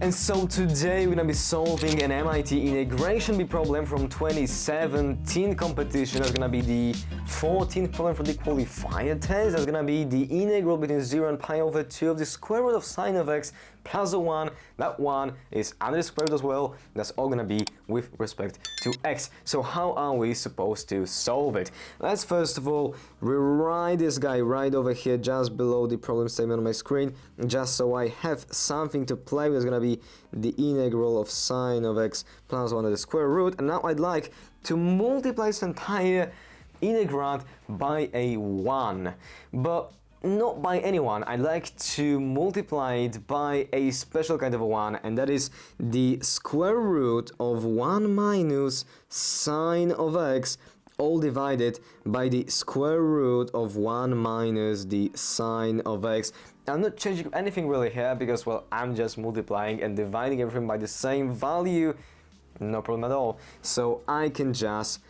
And so today we're gonna be solving an MIT integration B problem from 2017 competition. That's gonna be the 14th problem for the qualifier test. That's gonna be the integral between 0 and pi over 2 of the square root of sine of x plus a 1. That 1 is under the square root as well. That's all gonna be with respect to x. So how are we supposed to solve it? Let's first of all rewrite this guy right over here just below the problem statement on my screen, just so I have something to play with. It's gonna be the integral of sine of x plus 1 to the square root. And now I'd like to multiply this entire integrand by a 1, but not by any one. I'd like to multiply it by a special kind of a 1, and that is the square root of 1 minus sine of x, all divided by the square root of 1 minus the sine of x. I'm not changing anything really here because, well, I'm just multiplying and dividing everything by the same value. No problem at all. So I can just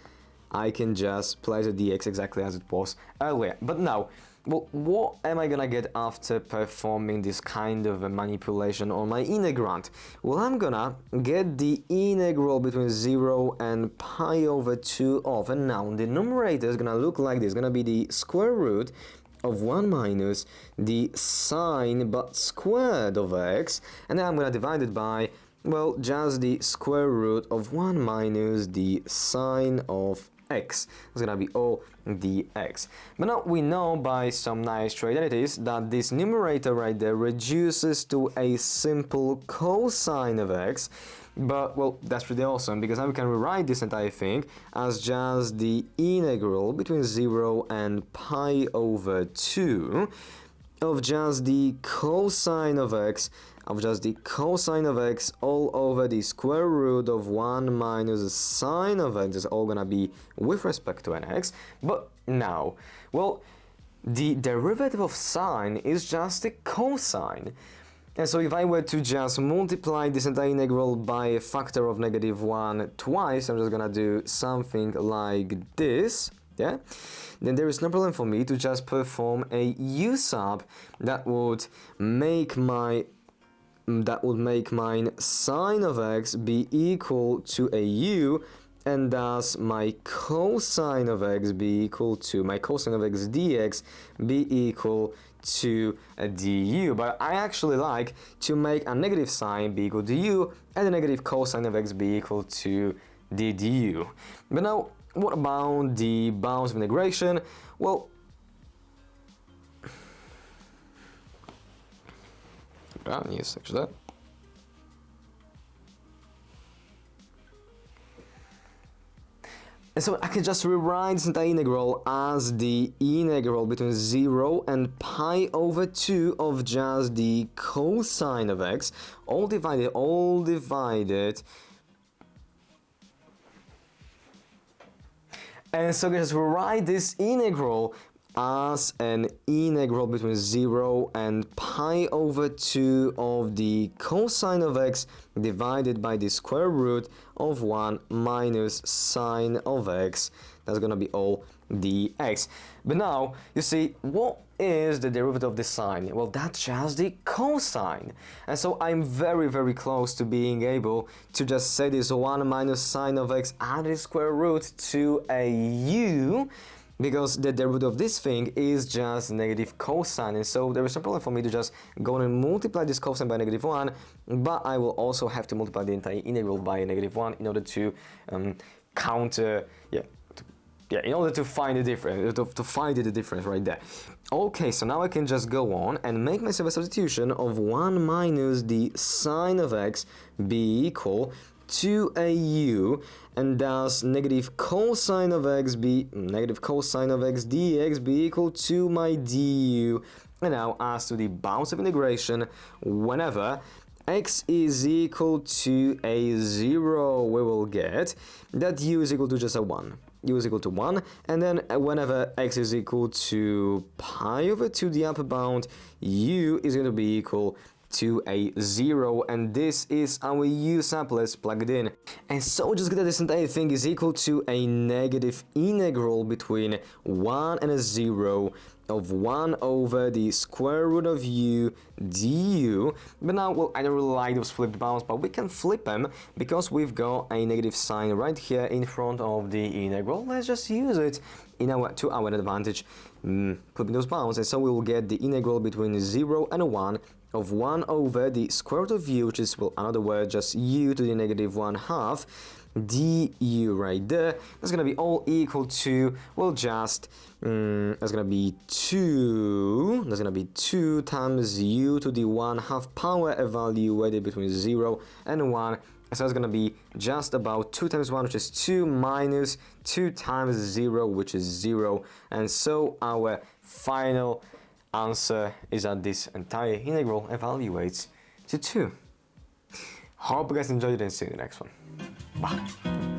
place the dx exactly as it was earlier. But now, well, what am I gonna get after performing this kind of a manipulation on my integrand? Well, I'm gonna get the integral between 0 and pi over 2 of, and now the numerator is gonna look like this. It's gonna be the square root of 1 minus the sine but squared of x, and then I'm gonna divide it by, well, just the square root of 1 minus the sine of x. It's gonna be all dx. But now we know by some nice trivialities that this numerator right there reduces to a simple cosine of x. But, well, that's really awesome, because now we can rewrite this entire thing as just the integral between 0 and pi over 2 of just the cosine of x, all over the square root of 1 minus the sine of x. Is all gonna be with respect to an x. But now, well, the derivative of sine is just a cosine. And so if I were to just multiply this entire integral by a factor of -1 twice, I'm just gonna do something like this, yeah? Then there is no problem for me to just perform a u sub that would make mine sine of x be equal to a u, and thus my cosine of x be equal to, my cosine of x dx be equal to a du. But I actually like to make a negative sign be equal to u and a negative cosine of x be equal to the du. But now, what about the bounds of integration? Well, yes, actually. And so I can just rewrite this entire integral as the integral between 0 and pi over 2 of just the cosine of x, all divided. And so I can just rewrite this integral as an integral between 0 and pi over 2 of the cosine of x divided by the square root of 1 minus sine of x. That's gonna be all dx. But now, you see, what is the derivative of the sine? Well, that's just the cosine. And so I'm very, very close to being able to just say this 1 minus sine of x added square root to a u, because the derivative of this thing is just negative cosine. And so there is no problem for me to just go and multiply this cosine by -1, but I will also have to multiply the entire integral by a -1 in order to in order to find the difference, to find the difference right there. Okay, so now I can just go on and make myself a substitution of 1 minus the sine of x be equal to a u, and thus negative cosine of x dx be equal to my du. And now, as to the bounds of integration, whenever x is equal to a 0, we will get that u is equal to just a 1. U is equal to 1, and then whenever x is equal to pi over 2, the upper bound, u is going to be equal to a 0, and this is our u sub. Let's plug it in. And so just get that this entire thing is equal to a negative integral between 1 and a 0 of 1 over the square root of u du. But now, well, I don't really like those flipped bounds, but we can flip them because we've got a negative sign right here in front of the integral. Let's just use it to our advantage, flipping those bounds, and so we will get the integral between 0 and 1 of 1 over the square root of u, which is, well, another word, just u to the negative 1/2 du right there. That's gonna be all equal to, well, just that's gonna be 2 times u to the 1/2 power evaluated between 0 and 1. So it's gonna be just about 2 times 1, which is 2, minus 2 times 0, which is 0. And so our final answer is that this entire integral evaluates to 2. Hope you guys enjoyed it and see you in the next one. Bye.